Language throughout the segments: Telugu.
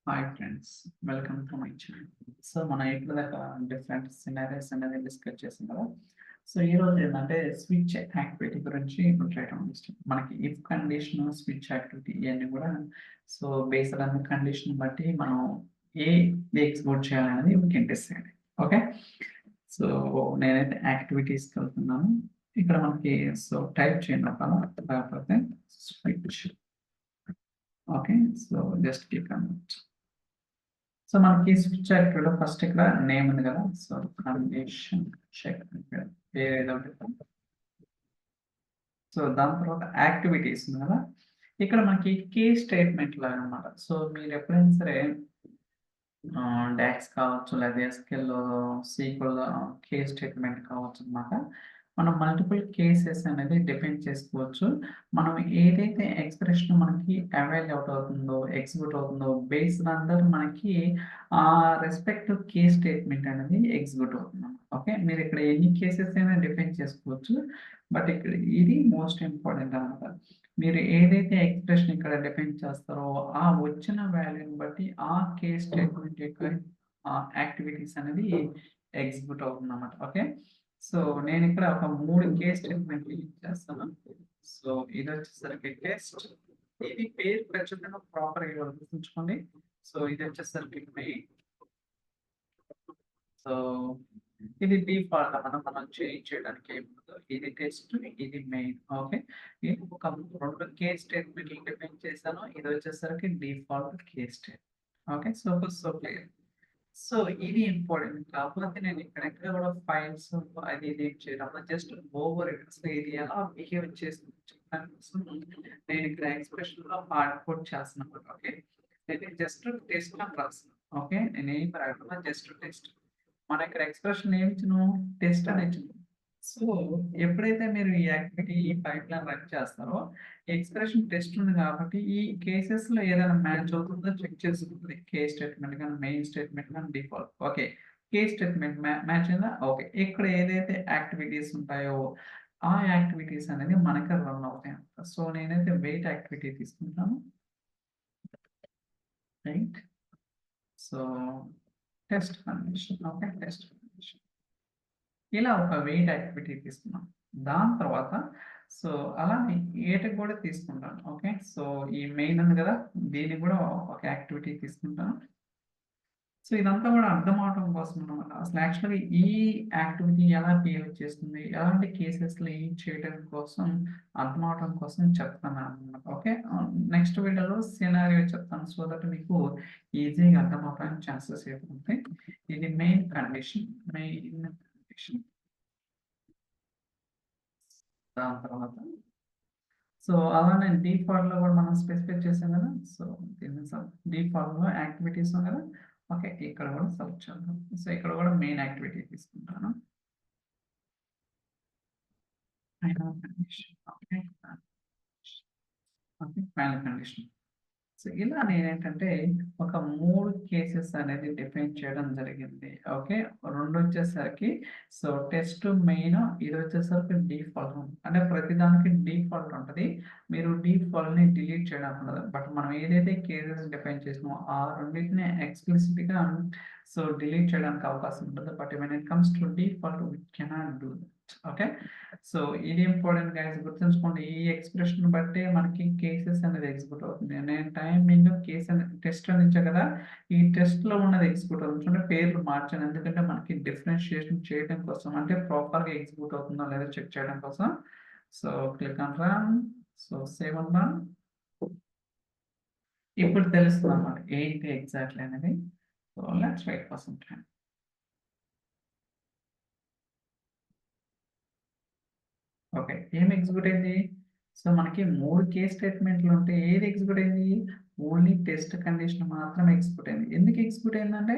Hi friends, welcome to my channel. So మనం ఇప్పటిదాకా డిఫరెంట్ సినారీస్ అనేది డిస్కస్ చేసాం కదా. సో ఈరోజు ఏంటంటే స్విచ్ యాక్టివిటీ గురించి ఇప్పుడు చేయడం ఇష్టం. మనకి ఇఫ్ కండిషన్, స్విచ్ యాక్టివిటీ ఇవన్నీ కూడా సో బేస్డ్ ఆన్ కండిషన్ బట్టి మనం ఏ ఎగ్జిక్యూట్ చేయాలనేది ఇంట్రెస్ట్. ఓకే, సో నేనైతే యాక్టివిటీస్కి వెళ్తున్నాను. ఇక్కడ మనకి సో టైప్ చేయండి అలా, లేకపోతే switch. Okay, so just click అన్నమాట. సో మనకి స్విచ్ యాక్టివిటీలో ఫస్ట్ ఇక్కడ నేమ్ ఉంది కదా, సో కండిషన్ చెక్ పేరు ఏదో ఉంటుంది. సో దాని తర్వాత యాక్టివిటీస్ ఉంది కదా, ఇక్కడ మనకి కే స్టేట్మెంట్ లాగా అనమాట. సో మీరు ఎప్పుడైనా సరే డాక్స్ కావచ్చు, లేదా ఎస్క్యూఎల్ సీక్వెల్ కే స్టేట్మెంట్ కావచ్చు అనమాట. మనం మల్టిపుల్ కేసెస్ అనేది డిఫైన్ చేసుకోవచ్చు. మనం ఏదైతే ఎక్స్ప్రెషన్ మనకి అవైల్ అవుట్ అవుతుందో, ఎగ్జిక్యూట్ అవుతుందో బేస్డ్ అందరు మనకి ఆ రెస్పెక్టివ్ కే స్టేట్మెంట్ అనేది ఎగ్జిక్యూట్ అవుతుంది. ఓకే, మీరు ఇక్కడ ఎన్ని కేసెస్ అయినా డిఫైన్ చేసుకోవచ్చు, బట్ ఇక్కడ ఇది మోస్ట్ ఇంపార్టెంట్ అనమాట. మీరు ఏదైతే ఎక్స్ప్రెషన్ ఇక్కడ డిఫైన్ చేస్తారో ఆ వచ్చిన వాల్యూని బట్టి ఆ కే స్టేట్మెంట్ యొక్క యాక్టివిటీస్ అనేది ఎగ్జిక్యూట్ అవుతుంది అన్నమాట. ఓకే, సో నేను ఇక్కడ ఒక 3 కేస్ స్టేట్మెంట్ యూజ్ చేస్తాను. సో ఇది వచ్చేసరికి టెస్ట్, ఇది పేరు ఖచ్చితంగా ప్రాపర్ గా గుర్తుంచుకోండి. సో ఇది వచ్చేసరికి మెయిన్. సో ఇది డిఫాల్ట్ మనం చేంజ్ చేయడానికి ఏముండదు. ఇది టెస్ట్, ఇది మెయిన్. ఓకే, నేను ఒక 2 కేస్ స్టేట్మెంట్లు డిఫైన్ చేశాను. ఇది వచ్చేసరికి default case statement. Okay, so clear. So ఇది ఇంపార్టెంట్. కాకపోతే నేను ఎక్కడ కూడా ఫైల్స్ అది ఇది ఏం చేయడం జస్ట్ ఓవర్ ఇది ఎలా బిహేవ్ చేస్తుంది చెప్పడానికి కోసం నేను ఇక్కడ ఎక్స్ప్రెషన్ లో హార్డ్ కోడ్ చేస్తున్నాను. ఓకే, నేను జస్ట్ టెస్ట్ అని రాస్తున్నాను. ఓకే, నేను ఏం రాయకుండా జస్ట్ టెస్ట్. మన ఇక్కడ ఎక్స్ప్రెషన్ ఏమి ఇచ్చిన టెస్ట్ అని ఇచ్చిన. సో ఎప్పుడైతే మీరు ఈ యాక్టివిటీ ఈ పైప్లైన్ రన్ చేస్తారో ఎక్స్ప్రెషన్ టెస్ట్ ఉంది కాబట్టి ఈ కేసెస్ లో ఏదైనా మ్యాచ్ అవుతుందో చెక్ చేసుకుంటుంది. కే స్టేట్మెంట్ కానీ మెయిన్ స్టేట్మెంట్ కానీ డిఫాల్ట్. ఓకే, కే స్టేట్మెంట్ మ్యాచ్ అయిందా? ఓకే, ఇక్కడ ఏదైతే యాక్టివిటీస్ ఉంటాయో ఆ యాక్టివిటీస్ అనేది మనకి రన్ అవుతాయి అన్నమాట. సో నేనైతే వెయిట్ యాక్టివిటీ తీసుకుంటాను. Right, so test condition. Okay, test condition ఇలా ఒక వెయిట్ యాక్టివిటీ తీసుకున్నాం. దాని తర్వాత సో అలానే ఏటికి కూడా తీసుకుంటాను. ఓకే, సో ఈ మెయిన్ ఉంది కదా, దీన్ని కూడా ఒక యాక్టివిటీ తీసుకుంటాను. సో ఇదంతా కూడా అర్థం అవడం కోసం అనమాట. అసలు యాక్చువల్గా ఈ యాక్టివిటీ ఎలా బిహేవ్ చేస్తుంది, ఎలాంటి కేసెస్లో ఏం చేయడం కోసం అర్థం అవడం కోసం చెప్తాను అనమాట. ఓకే, నెక్స్ట్ వీడియోలో సినారియో చెప్తాను. సో దట్ మీకు ఈజీగా అర్థం అవడానికి ఛాన్సెస్ ఎక్కువ ఉంటాయి. ఇది మెయిన్ కండిషన్. దాని తర్వాత సో అలానే డిఫాల్ట్ లో కూడా మనం స్పెసిఫై చేసాం కదా. సో దీన్ని డిఫాల్ట్ లో యాక్టివిటీస్ ఉంది కదా. ఓకే, ఇక్కడ కూడా సెలెక్ట్ చేద్దాం. సో ఇక్కడ కూడా మెయిన్ యాక్టివిటీ తీసుకుంటాను. Final condition. Okay, final condition. So ఇలా నేనేంటంటే ఒక 3 కేసెస్ అనేది డిఫైన్ చేయడం జరిగింది. ఓకే, 2 వచ్చేసరికి సో టెస్ట్ మెయిన్, ఇది వచ్చేసరికి డిఫాల్ట్. అంటే ప్రతిదానికి డిఫాల్ట్ ఉంటుంది. మీరు డిఫాల్ట్ ని డిలీట్ చేయడం ఉండదు. బట్ మనం ఏదైతే కేసెస్ డిఫైన్ చేసినామో ఆ రెండింటిని ఎక్స్ప్లిసిట్ గా సో డిలీట్ చేయడానికి అవకాశం ఉంటుంది. But when it comes to default we cannot do that. Okay, so ఇది ఇంపార్టెంట్ గైస్, గుర్తుంచుకోండి. ఈ ఎక్స్ప్రెషన్ బట్టే మనకి కేసెస్ అనేది ఎగ్జిక్యూట్ అవుతుంది. నేను టైమింగ్ కేస్ అని టెస్ట్ అని ఇచ్చా కదా, ఈ టెస్ట్ లో ఉన్నది ఎగ్జిక్యూట్ అవుతుంది. అంటే పేర్లు మార్చాను, ఎందుకంటే మనకి డిఫరెన్షియేషన్ చేయడం కోసం, అంటే ప్రాపర్ గా ఎగ్జిక్యూట్ అవుతుందో లేదో చెక్ చేయడం కోసం. So click on run. So save on run. ఇప్పుడు తెలుస్తుంది అన్నమాట ఏంటి ఎగ్జాక్ట్లీ అనేది. So let's wait for some time. Okay, ఏం ఎగ్జిక్యూట్ అయింది? సో మనకి 3 కేస్ స్టేట్మెంట్లు ఉంటే ఏది ఎగ్జిక్యూట్ అయింది? ఓన్లీ టెస్ట్ కండిషన్ మాత్రం ఎగ్జిక్యూట్ అయింది. ఎందుకు ఎగ్జిక్యూట్ అయిందంటే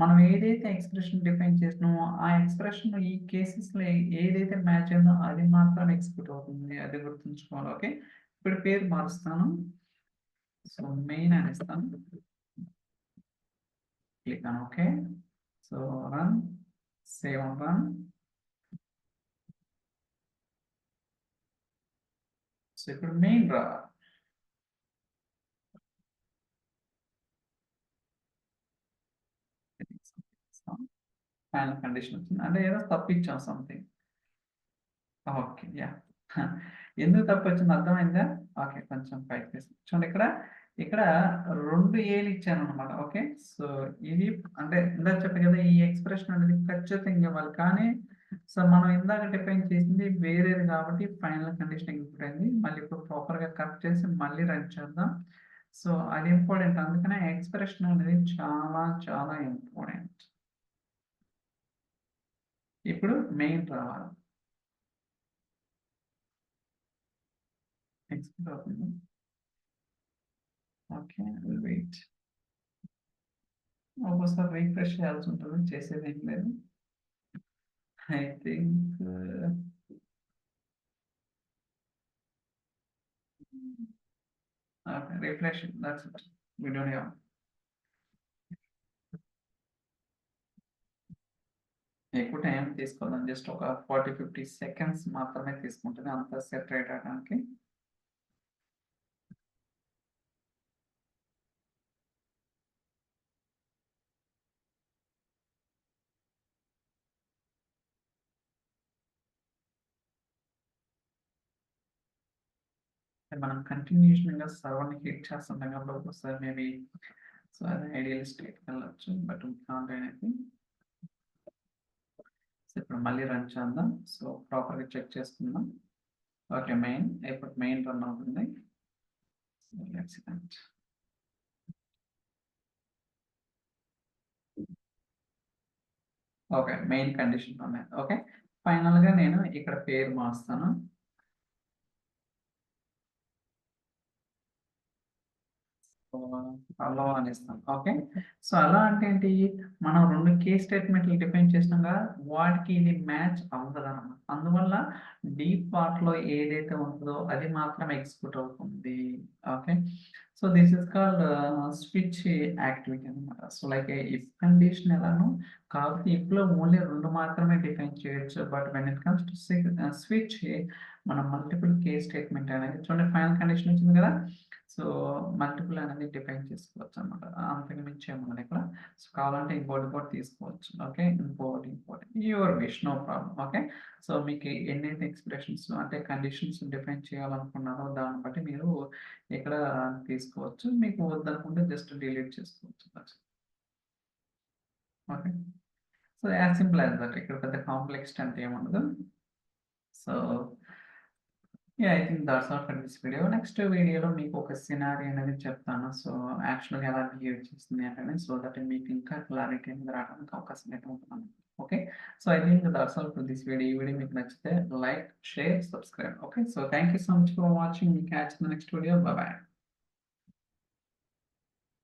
మనం ఏదైతే ఎక్స్ప్రెషన్ డిఫైన్ చేసినామో ఆ ఎక్స్ప్రెషన్ ఈ కేసెస్ లో ఏదైతే మ్యాచ్ అయిందో అది మాత్రం ఎగ్జిక్యూట్ అవుతుంది. అది గుర్తుంచుకోవాలి. ఓకే, ఇప్పుడు పేరు మారుస్తాను. సో మెయిన్ అని ఇస్తాను. Click on okay. So run, save on run. So ఇప్పుడు మెయిన్ రా. ఫైనల్ కండిషన్ వచ్చింది. అంటే ఏదో తప్పిచ్చాం సంథింగ్. ఓకే. యాహ్! ఎందుకు తప్పొచ్చిందో అర్థమైందా? ఓకే. కొంచెం పైకి చూడండి ఇక్కడ 2 ఏలు ఇచ్చాననమాట. ఓకే. సో, ఇది అంటే ఇందాక చెప్పా కదా! ఈ ఎక్స్‌ప్రెషన్ అనేది ఖచ్చితంగా ఇవ్వాలి. కానీ మనం ఇందాక డిఫైన్ చేసింది వేరేది కాబట్టి ఫైనల్ కండిషన్ ఎగ్జిక్యూట్ అయింది. మళ్ళీ ఇప్పుడు ప్రాపర్‌గా కట్ చేసి మళ్ళీ రన్ చేద్దాం. సో, అది ఇంపార్టెంట్. అందుకనే ఎక్స్‌ప్రెషన్ అనేది చాలా చాలా ఇంపార్టెంట్. ఇప్పుడు మెయిన్ రావాలి. ఎగ్జిక్యూట్ అవుతుంది. ఓకే. Will wait. ఒక్కోసారి రిఫ్రెష్ చేయాల్సి ఉంటుంది. చేసేదేం లేదు. I think okay. Refresh that's it. We don't have ఎక్కువ టైం తీసుకోదండి. జస్ట్ ఒక 40, 50 సెకండ్స్ మాత్రమే తీసుకుంటది. అంతా సెటరేట్ అవ్వడానికి. మనం కంటిన్యూషన్‌గా సర్వర్‌ని హిట్ చేస్తుంటాం కాబట్టి ఒక్కోసారి మేబీ సో, అది ఐడియల్ స్టేట్‌కి వెళ్ళొచ్చు. But we can't do anything. So, ఇప్పుడు మళ్ళీ రన్ చేద్దాం. సో, ప్రాపర్‌గా చెక్ చేసుకుందాం. ఓకే. ఇప్పుడు మెయిన్ రన్ అవుతుంది. So, let's connect. Okay. Main condition ఉన్నాయి. ఓకే. ఫైనల్‌గా నేను ఇక్కడ పేరు మారుస్తాను. అలో అనేస్తాం. ఓకే. సో, అలా అంటే ఏంటి? మనం 2 కేస్ స్టేట్‌మెంట్‌లు డిఫైన్ చేసినాం కదా! వాటికి ఇది మ్యాచ్ అవ్వదనమాట. అందువల్ల డీప్ పార్ట్‌లో ఏదైతే ఉంటదో అది మాత్రమే ఎగ్జిక్యూట్ అవుతుంది. Okay. So, this is called switch activity అనమాట. సో, లైక్ ఇఫ్ కండిషన్ ఎలానో కాకపోతే ఇఫ్‌లో ఓన్లీ 2 మాత్రమే డిఫైన్ చేయొచ్చు. But when it comes to switch మనం మల్టిపుల్ కేస్ స్టేట్‌మెంట్ అనేది చూడండి ఫైనల్ కండిషన్ వచ్చింది కదా! సో, మల్టిపుల్ అనేది డిఫైన్ చేసుకోవచ్చనమాట. అంతకు మించి ఏముండదు ఇక్కడ. సో, కావాలంటే ఇంకోటి కూడా తీసుకోవచ్చు. ఓకే. ఇంకోటి your wish no problem. Okay. So, మీకు ఎన్నైతే ఎక్స్‌ప్రెషన్స్ అంటే కండిషన్స్ డిఫైన్ చేయాలనుకున్నారో దాన్ని బట్టి మీరు ఇక్కడ తీసుకోవచ్చు. మీకు వద్దనుకుంటే జస్ట్ డిలీట్ చేసుకోవచ్చు. That's okay. So, as simple as that. ఇక్కడ పెద్ద కాంప్లెక్స్ అంటే ఏముండదు. So yeah! I think that's all for this video. Next వీడియోలో మీకు ఒక సినారియో అనేది చెప్తాను. సో, యాక్చువల్‌గా ఎలా బిహేవ్ చేస్తుంది అనేది సో దట్ మీకు ఇంకా క్లారిటీ అనేది రావడానికి అవకాశం అయితే ఉంటుందన్నమాట. Okay. So, I think that's all for this video. ఈ వీడియో మీకు నచ్చితే like, share, subscribe. Okay. So, thank you so much for watching. Catch in the next video. By by.